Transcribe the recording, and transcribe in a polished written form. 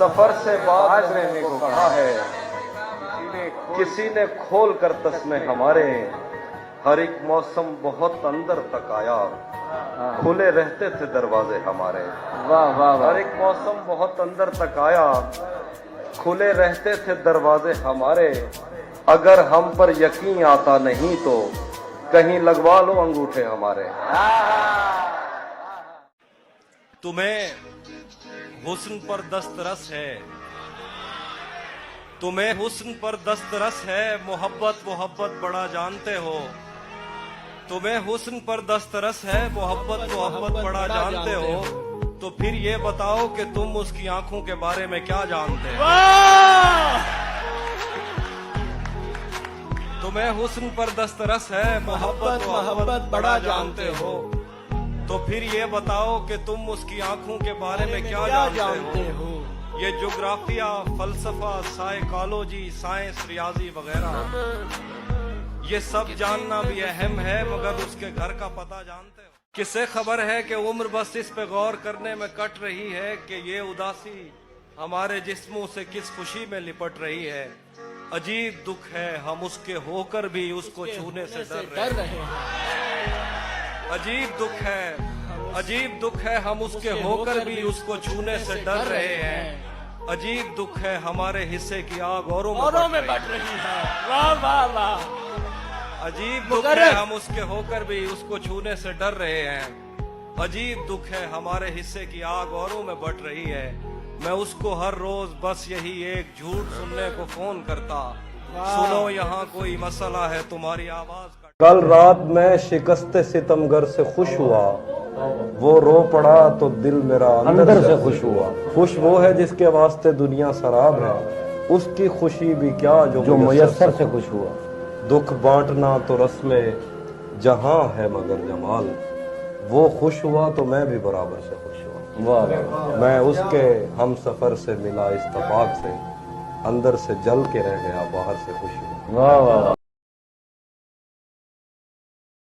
सफर से बाज रहने को कहा है, किसी ने खोल कर तस्मे हमारे, हर एक मौसम बहुत अंदर तक आया, खुले रहते थे दरवाजे हमारे। वाह वाह वाह। हर एक मौसम बहुत अंदर तक आया, खुले रहते थे दरवाजे हमारे। अगर हम पर यकीन आता नहीं तो कहीं लगवा लो अंगूठे हमारे। तुम्हें हुस्न पर दस्तरस है, तुम्हें हुस्न पर दस्तरस है, मोहब्बत मोहब्बत बड़ा जानते हो। तुम्हें हुस्न पर दस्तरस है, मोहब्बत मोहब्बत बड़ा जानते हो, तो फिर ये बताओ कि तुम उसकी आंखों के बारे में क्या जानते हो। तुम्हें हुस्न पर दस्तरस है, मोहब्बत मोहब्बत बड़ा जानते हो, तो फिर ये बताओ कि तुम उसकी आंखों के बारे में क्या जानते हो। ये ज्योग्राफिया, फलसफा, साइकोलॉजी, साइंस, रियाजी वगैरह, ये सब जानना भी अहम है, मगर उसके घर का पता जानते हो। किसे खबर है कि उम्र बस इस पे गौर करने में कट रही है कि ये उदासी हमारे जिस्मों से किस खुशी में लिपट रही है। अजीब दुख है हम उसके होकर भी उसको छूने से डर रहे हैं। अजीब दुख है, अजीब दुख है हम उसके होकर भी उसको छूने से डर रहे हैं। अजीब दुख है हमारे हिस्से की आग औरों में बढ़ रही है। वाह वाह वाह। अजीब दुख है हम उसके होकर भी उसको छूने से डर रहे हैं। अजीब दुख है हमारे हिस्से की आग औरों में बढ़ रही है। मैं उसको हर रोज बस यही एक झूठ सुनने को फोन करता, सुनो यहाँ कोई मसला है तुम्हारी आवाज का। कल रात मैं शिकस्ते सितमगर से खुश हुआ, वो रो पड़ा तो दिल मेरा अंदर से खुश हुआ। खुश वो है जिसके वास्ते दुनिया शराब है, उसकी खुशी भी क्या जो मुयस्सर से खुश हुआ। दुख बांटना तो रस्मे जहां है मगर जमाल, वो खुश हुआ तो मैं भी बराबर से खुश हुआ। वाह। मैं उसके हम सफर से मिला इत्तफाक से, अंदर से जल के रह गया बाहर से खुश हुआ। वाह वाह।